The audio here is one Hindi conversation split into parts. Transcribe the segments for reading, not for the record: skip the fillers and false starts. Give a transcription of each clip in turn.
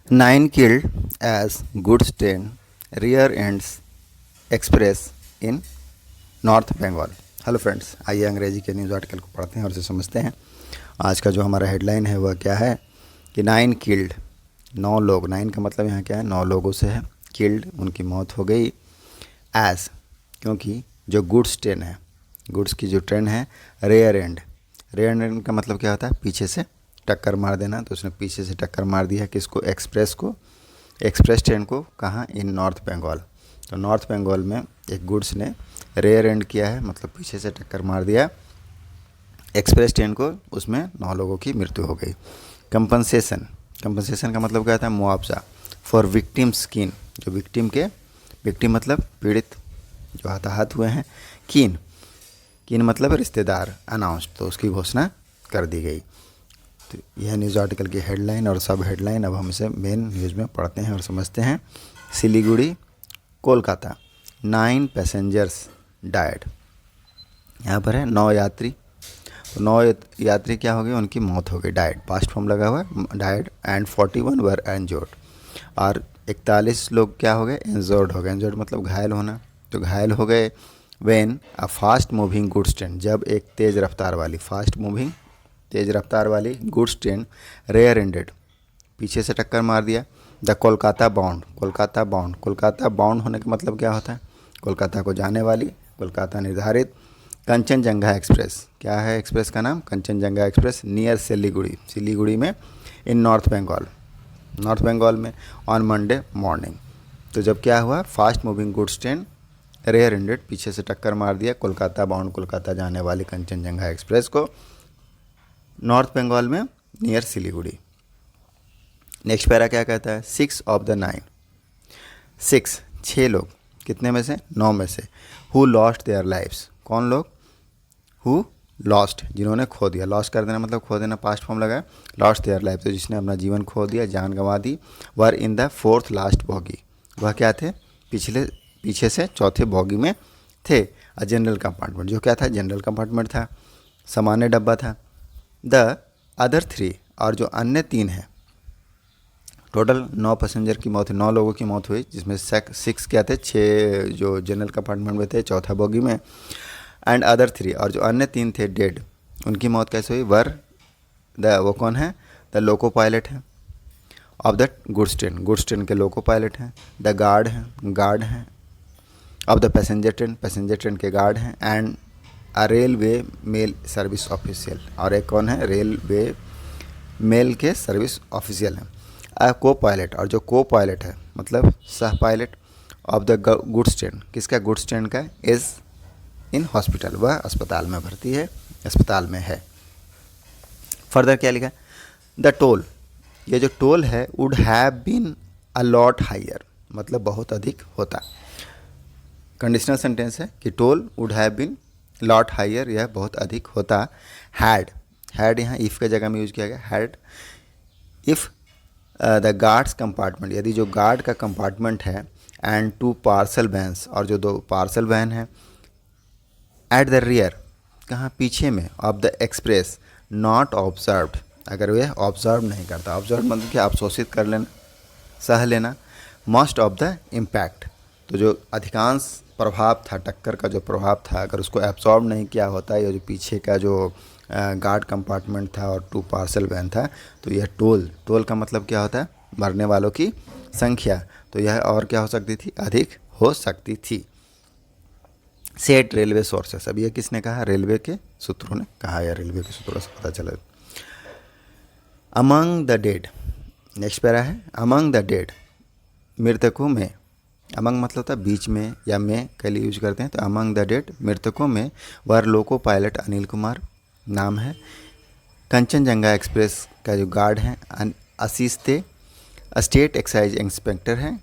9 killed as goods train rear ends express in North Bengal. Hello friends, आइए अंग्रेजी के न्यूज़ आर्टिकल को पढ़ते हैं और उसे समझते हैं। आज का जो हमारा हेडलाइन है वह क्या है कि 9 किल्ड, 9 लोग, 9 का मतलब यहाँ क्या है, 9 लोगों से है। किल्ड, उनकी मौत हो गई। एज, क्योंकि जो गुड्स ट्रेन है, गुड्स की जो ट्रेन है, रेयर एंड, रेयर एंड का मतलब क्या होता है, पीछे से टक्कर मार देना। तो उसने पीछे से टक्कर मार दिया किसको, एक्सप्रेस को, एक्सप्रेस ट्रेन को। कहाँ, इन नॉर्थ बंगाल। तो नॉर्थ बंगाल में एक गुड्स ने रेयर एंड किया है, मतलब पीछे से टक्कर मार दिया एक्सप्रेस ट्रेन को, उसमें 9 लोगों की मृत्यु हो गई। कंपनसेशन, कंपनसेशन का मतलब क्या था, मुआवजा। फॉर विक्टिम स्किन, जो विक्टिम के, विक्टिम मतलब पीड़ित, जो हताहत हुए हैं। कीन, कीन मतलब रिश्तेदार। अनाउंस्ड, तो उसकी घोषणा कर दी गई। तो यह न्यूज़ आर्टिकल की हेडलाइन और सब हेडलाइन। अब हम इसे मेन न्यूज़ में पढ़ते हैं और समझते हैं। Siliguri Kolkata, 9 passengers died. यहाँ पर है 9 यात्री, तो 9 यात्री क्या हो गए, उनकी मौत हो गई। डायड पास्ट फॉर्म लगा हुआ है, डायड। एंड 41 वर इंजर्ड, और 41 लोग क्या हो गए, इंजर्ड हो गए। इंजर्ड मतलब घायल होना, तो घायल हो गए। When a fast moving goods train, जब एक तेज़ रफ्तार वाली, फास्ट मूविंग तेज़ रफ्तार वाली गुड्स ट्रेन रेयर एंडेड, पीछे से टक्कर मार दिया। The Kolkata bound, Kolkata bound, Kolkata bound होने का मतलब क्या होता है, कोलकाता को जाने वाली, कोलकाता निर्धारित। कंचनजंगा एक्सप्रेस, क्या है एक्सप्रेस का नाम, कंचनजंगा एक्सप्रेस। नियर सिलीगुड़ी, सिलीगुड़ी में, in North Bengal, North Bengal में। ऑन मंडे मॉर्निंग, तो जब क्या हुआ, fast moving goods train rear ended, पीछे से टक्कर मार दिया कोलकाता बाउंड, कोलकाता जाने वाली कंचनजंगा एक्सप्रेस को, नॉर्थ बंगाल में, नियर सिलीगुड़ी। नेक्स्ट पैरा क्या कहता है, 6 ऑफ द 9, 6, 6 लोग, कितने में से, 9 में से। हु लॉस्ट देयर लाइव्स, कौन लोग, हु लॉस्ट, जिन्होंने खो दिया। लॉस्ट कर देना मतलब खो देना, पास्ट फॉर्म लगा। लॉस्ट देयर लाइफ, तो जिसने अपना जीवन खो दिया, जान गंवा दी। Were in the 4th last bogie, वह क्या थे, पीछे से चौथे बॉगी में थे। अ जनरल कंपार्टमेंट, जो क्या था, जनरल कंपार्टमेंट था, सामान्य डब्बा था। द अदर 3, और जो अन्य 3 हैं, टोटल 9 पैसेंजर की मौत, 9 लोगों की मौत हुई, जिसमें 6 क्या थे, 6 जो जनरल कंपार्टमेंट में थे, चौथा बोगी में। एंड अदर 3, और जो अन्य 3 थे डेड, उनकी मौत कैसे हुई। वर द, वो कौन है, द लोको पायलट है of the goods train, goods train के लोको पायलट हैं। द गार्ड हैं, गार्ड हैं। Of the passenger train, passenger train के गार्ड हैं। And a railway mail service official, और एक कौन है, रेलवे मेल के सर्विस ऑफिशियल हैं। अ को पायलट, और जो को पायलट है मतलब सह pilot, of the goods train, किसका, गुड्स ट्रेन का, इज़ इन हॉस्पिटल, वह अस्पताल में भर्ती है, अस्पताल में है। फर्दर क्या लिखा, द टोल, ये जो टोल है, would have been a lot higher, मतलब बहुत अधिक होता। कंडीशनल सेंटेंस है कि toll would have been lot higher, यह बहुत अधिक होता। हैड, हैड यहाँ इफ़ के जगह में यूज किया गया, had. If the guards compartment, यदि जो गार्ड का कंपार्टमेंट है। एंड 2 पार्सल वैन्स, और जो 2 पार्सल वैन है। एट द रियर, कहाँ, पीछे में। Of the express not observed, अगर वह ऑब्जर्व नहीं करता, ऑब्जर्व मतलब कि अवशोषित कर लेना, सह लेना। मोस्ट ऑफ द इम्पैक्ट, तो जो अधिकांश प्रभाव था, टक्कर का जो प्रभाव था, अगर उसको एब्जॉर्ब नहीं किया होता, या जो पीछे का जो गार्ड कंपार्टमेंट था और 2 पार्सल वैन था, तो यह टोल, टोल का मतलब क्या होता है, मरने वालों की संख्या, तो यह और क्या हो सकती थी, अधिक हो सकती थी। सेट रेलवे सोर्सेस, अब ये किसने कहा, रेलवे के सूत्रों ने कहा, या रेलवे के सूत्रों से पता चला। Among the dead, next para है, अमंग द डेड, मृतकों में। अमंग मतलब होता है बीच में या में के लिए यूज करते हैं, तो अमंग द डेड, मृतकों में, वर लोको पायलट अनिल कुमार नाम है। कंचनजंगा एक्सप्रेस का जो गार्ड हैं, आशीष थे। स्टेट एक्साइज इंस्पेक्टर हैं,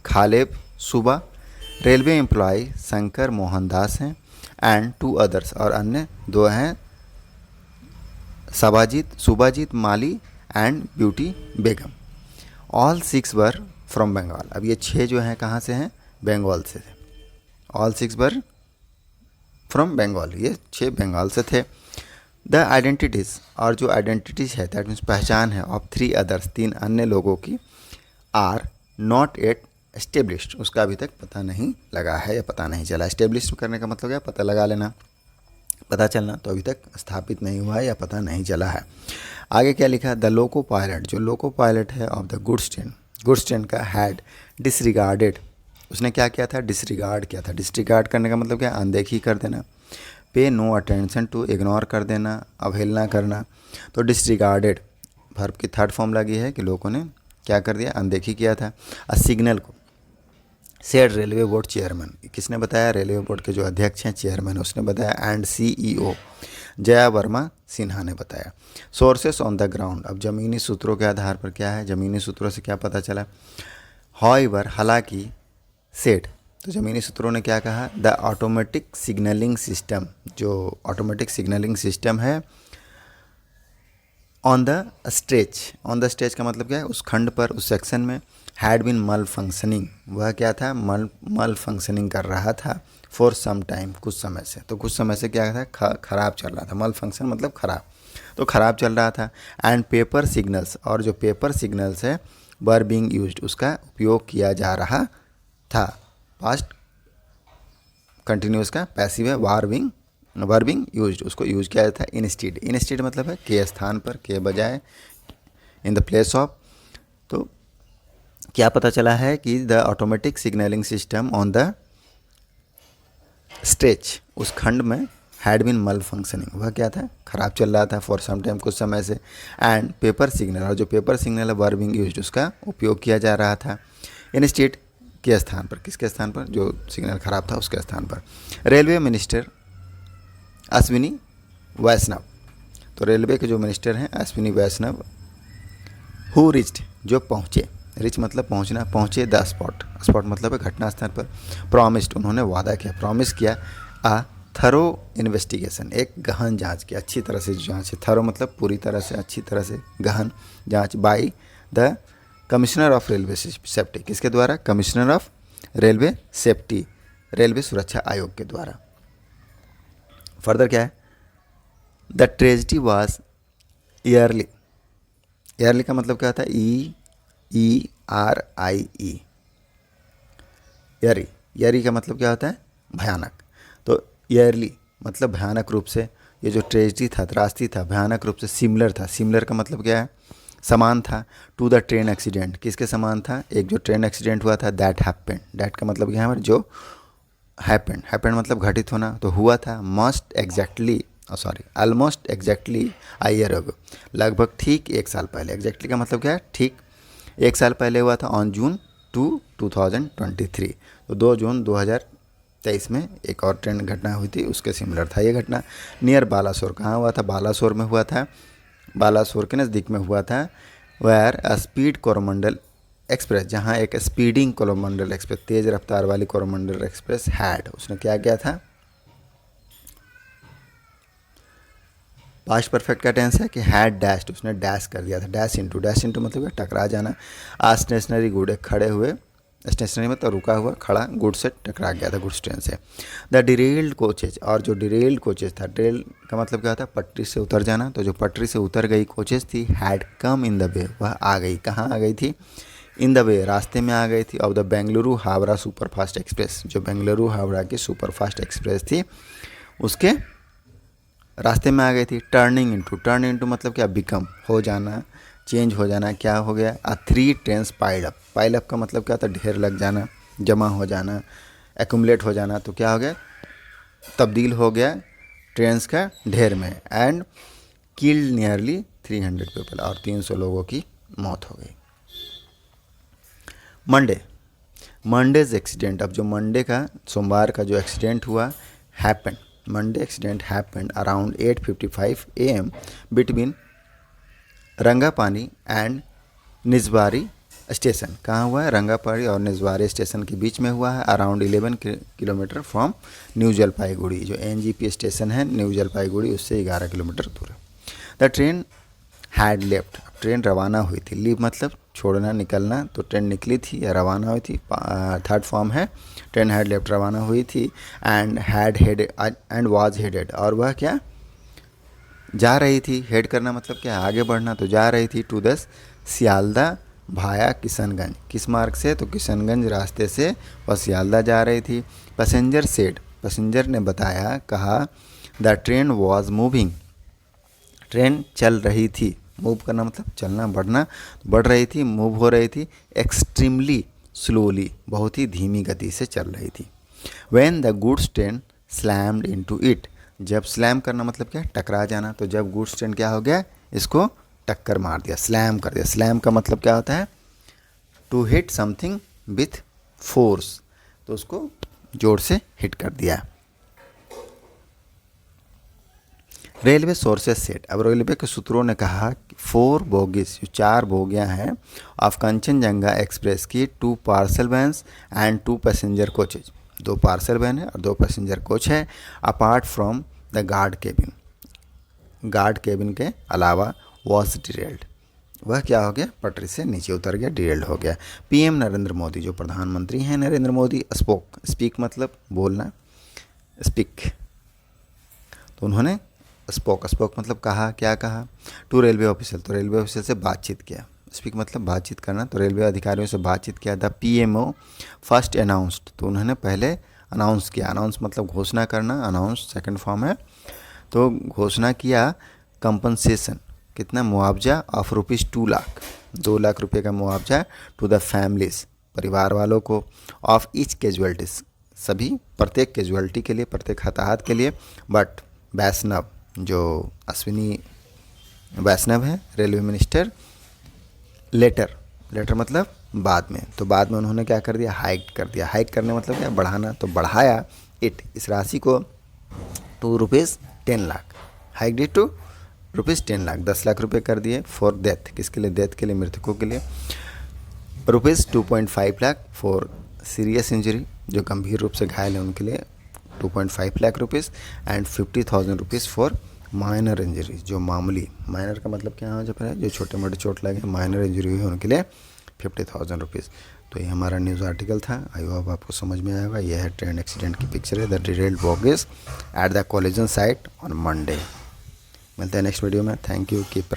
खालेब सुबा। रेलवे एम्प्लॉय शंकर मोहन दास हैं। एंड 2 अदर्स, और अन्य 2 हैं, Subajit Mali and Beauty Begum. All 6 were from Bengal, अब ये 6 जो हैं कहाँ से हैं, बंगाल से थे। ऑल 6 वर फ्रॉम बंगाल, ये 6 बंगाल से थे। द आइडेंटिटीज़, और जो आइडेंटिटीज़ है, दैट मीन्स पहचान है, ऑफ 3 अदर्स, 3 अन्य लोगों की, आर नॉट एट एस्टेब्लिश्ड, उसका अभी तक पता नहीं लगा है या पता नहीं चला। एस्टेब्लिश करने का मतलब क्या, पता लगा लेना, पता चलना, तो अभी तक स्थापित नहीं हुआ है या पता नहीं चला है। आगे क्या लिखा, द लोको पायलट, जो लोको पायलट है ऑफ द गुड्स ट्रेन का हैड डिसरिगार्डेड, उसने क्या किया था, डिसरिगार्ड किया था। डिसरिगार्ड करने का मतलब क्या, अनदेखी कर देना। पे नो अटेंशन टू, इग्नोर कर देना, अवहेलना करना। तो डिसरिगार्डेड वर्ब की थर्ड फॉर्म लगी है कि लोगों ने क्या कर दिया, अनदेखी किया था। सिग्नल को सेड रेलवे बोर्ड चेयरमैन, किसने बताया, रेलवे बोर्ड के जो अध्यक्ष हैं, चेयरमैन, उसने बताया। एंड सीईओ जया वर्मा सिन्हा ने बताया। सोर्सेस ऑन द ग्राउंड, अब ज़मीनी सूत्रों के आधार पर क्या है, ज़मीनी सूत्रों से क्या पता चला। हाउएवर, हालांकि, सेड, तो ज़मीनी सूत्रों ने क्या कहा, द ऑटोमेटिक सिग्नलिंग सिस्टम, जो ऑटोमेटिक सिग्नलिंग सिस्टम है ऑन द स्ट्रेच का मतलब क्या है, उस खंड पर, उस सेक्शन में, हैड बीन मल फंक्शनिंग, वह क्या था, मल फंक्शनिंग कर रहा था, फॉर सम टाइम, कुछ समय से। तो कुछ समय से क्या था, खराब चल रहा था। मल फंक्शन मतलब खराब, तो खराब चल रहा था। एंड पेपर सिग्नल्स, और जो पेपर सिग्नल्स है, वर बीइंग यूज्ड, उसका उपयोग किया जा रहा था। पास्ट कंटिन्यूस का पैसिव है, वर बीइंग यूज्ड, उसको यूज किया जाता है। इंस्टीड मतलब है के स्थान पर, के बजाय, इन द प्लेस ऑफ। तो क्या पता चला है कि the automatic signalling system on the stretch, उस खंड में, हैड बीन मल फंक्शनिंग, वह क्या था, खराब चल रहा था, फॉर सम टाइम, कुछ समय से। एंड पेपर सिग्नल, और जो पेपर सिग्नल है, वर बीइंग यूज्ड, उसका उपयोग किया जा रहा था। इंस्टीड के स्थान पर, किसके स्थान पर, जो सिग्नल खराब था उसके स्थान पर। रेलवे मिनिस्टर अश्विनी वैष्णव, तो रेलवे के जो मिनिस्टर हैं अश्विनी वैष्णव, हु रिच्ड, जो पहुँचे, रिच मतलब पहुँचना, पहुँचे द स्पॉट मतलब है घटना स्थल पर। प्रॉमिस्ड, उन्होंने वादा किया, प्रॉमिस किया। आ थरो इन्वेस्टिगेशन, एक गहन जांच की, अच्छी तरह से जांच है। थरो मतलब पूरी तरह से, अच्छी तरह से, गहन जांच। By the commissioner of railway safety, किसके द्वारा, commissioner of railway safety, railway सुरक्षा आयोग के द्वारा। फर्दर क्या है, the tragedy was yearly, yearly का मतलब क्या होता है, ERI, ईयरी का मतलब क्या होता है, भयानक। तो ईयरली मतलब भयानक रूप से, ये जो ट्रेजिडी था, त्रासदी था, भयानक रूप से सिमिलर था। सिमिलर का मतलब क्या है, समान था। टू द ट्रेन एक्सीडेंट, किसके समान था, एक जो ट्रेन एक्सीडेंट हुआ था, दैट हैपेंड, दैट का मतलब क्या है, जो हैपेंड मतलब घटित होना, तो हुआ था। Almost exactly a year ago, लगभग ठीक एक साल पहले। एग्जैक्टली का मतलब क्या है, ठीक एक साल पहले हुआ था। ऑन जून 2, 2023, तो 2 जून 2023 में एक और ट्रेन घटना हुई थी, उसके सिमिलर था ये घटना। नियर बालासोर, कहाँ हुआ था, बालासोर में हुआ था, बालासोर के नज़दीक में हुआ था। Where a speed Coromandel Express, जहाँ एक स्पीडिंग कोरोमंडल एक्सप्रेस, तेज़ रफ्तार वाली कोरोमंडल एक्सप्रेस हैड, उसने क्या किया था, पास्ट परफेक्ट का टेंस है कि हैड डैश्ड, उसने डैश कर दिया था। डैश इंटू मतलब टकरा जाना। आ स्टेशनरी गुड, एक खड़े हुए, स्टेशनरी में तो रुका हुआ, खड़ा, गुड से टकरा गया था, गुड्स ट्रेन से। द डिरेल्ड कोचेज, और जो डिरेल्ड कोचेज था, डिरेल का मतलब क्या था, पटरी से उतर जाना, तो जो पटरी से उतर गई कोचेज थी, had come in the way, वह आ गई, कहाँ आ गई थी, इन द वे, रास्ते में आ गई थी। Of the Bengaluru Howrah superfast express, जो बेंगलुरु हावड़ा की सुपरफास्ट एक्सप्रेस थी, उसके रास्ते में आ गई थी। टर्न इनटू मतलब क्या, बिकम, हो जाना, चेंज हो जाना, क्या हो गया, 3 ट्रेन्स पाइल अप का मतलब क्या था, ढेर लग जाना, जमा हो जाना, एक्यूमुलेट हो जाना, तो क्या हो गया, तब्दील हो गया ट्रेन्स का ढेर में। एंड किल्ड नियरली 300 पीपल, और 300 लोगों की मौत हो गई। मंडेज एक्सीडेंट, अब जो मंडे का, सोमवार का जो एक्सीडेंट हुआ, happened, Monday accident happened around 8:55 AM between Rangapani and Nijbari station, कहाँ हुआ है, रंगापानी और निजवारी स्टेशन के बीच में हुआ है। Around 11 kilometre from new Jalpaiguri, जो NGP स्टेशन है न्यू जलपाईगुड़ी, उससे 11 किलोमीटर दूर है। The train had left, train रवाना हुई थी। लीव मतलब छोड़ना, निकलना, तो ट्रेन निकली थी या रवाना हुई थी, थर्ड फॉर्म है। ट्रेन हैड लेफ्ट, रवाना हुई थी। एंड वाज हेडेड, और वह क्या, जा रही थी। हेड करना मतलब क्या, आगे बढ़ना, तो जा रही थी। टू द सियालदा भाया किशनगंज। किस मार्ग से? तो किशनगंज रास्ते से वह सियालदा जा रही थी। पैसेंजर सेड, पैसेंजर ने बताया, कहा, the train was moving, train चल रही थी। मूव करना मतलब चलना, बढ़ना, बढ़ रही थी, मूव हो रही थी। एक्सट्रीमली स्लोली, बहुत ही धीमी गति से चल रही थी। When the goods train slammed into it, जब स्लैम करना मतलब क्या? टकरा जाना। तो जब गुड्स ट्रेन क्या हो गया? इसको टक्कर मार दिया, स्लैम कर दिया। स्लैम का मतलब क्या होता है? To hit something with force, तो उसको जोर से हिट कर दिया। रेलवे सोर्सेस सेट, अब रेलवे के सूत्रों ने कहा कि 4 बोगीज, जो 4 बोगियाँ हैं ऑफ कंचनजंगा एक्सप्रेस की, 2 parcel vans and 2 passenger coaches, 2 parcel van है और 2 पैसेंजर कोच है। Apart from the guard cabin, guard cabin के अलावा वॉज डिरेल्ड, वह क्या हो गया? पटरी से नीचे उतर गया, डिरेल्ड हो गया। पीएम नरेंद्र मोदी, जो प्रधानमंत्री हैं नरेंद्र मोदी, स्पोक, स्पीक मतलब बोलना, स्पीक, तो उन्होंने स्पोक, स्पोक मतलब कहा, क्या कहा? टू रेलवे ऑफिसर, तो रेलवे ऑफिसर से बातचीत किया। स्पीक मतलब बातचीत करना, तो रेलवे अधिकारियों से बातचीत किया। द पीएमओ फर्स्ट अनाउंस्ड, तो उन्होंने पहले अनाउंस किया। अनाउंस मतलब घोषणा करना, अनाउंस सेकंड फॉर्म है। तो घोषणा किया कंपनसेशन, कितना? मुआवजा ऑफ रुपीज़ 2 लाख, 2 लाख रुपये का मुआवजा टू द फैमिलीज, परिवार वालों को, ऑफ ईच कैजुअलिटीज, सभी, प्रत्येक कैजुअलिटी के लिए, प्रत्येक हताहत के लिए। बट वैष्णव, जो अश्विनी वैष्णव है रेलवे मिनिस्टर, लेटर, लेटर मतलब बाद में, तो बाद में उन्होंने क्या कर दिया? हाइक कर दिया। हाइक करने मतलब क्या? बढ़ाना, तो बढ़ाया इट, इस राशि को, to rupees 10 lakh, hiked to rupees 10 lakh, 10 lakh रुपए कर दिए। फॉर डेथ, किसके लिए? डेथ के लिए, मृतकों के लिए। Rupees 2.5 lakh for serious injury, जो गंभीर रूप से घायल है उनके लिए 2.5 lakh rupees, and 50,000 rupees for minor injury, जो मामूली, माइनर का मतलब क्या है? जो छोटे मोटे चोट लगे, माइनर इंजरी हुई है उनके लिए 50,000 रुपीज़। तो ये हमारा न्यूज़ आर्टिकल था, आई होप आपको समझ में आएगा। यह है ट्रेन एक्सीडेंट की पिक्चर है, the derailed bogies at the collision site on Monday. मिलते हैं नेक्स्ट वीडियो में। Thank you, keep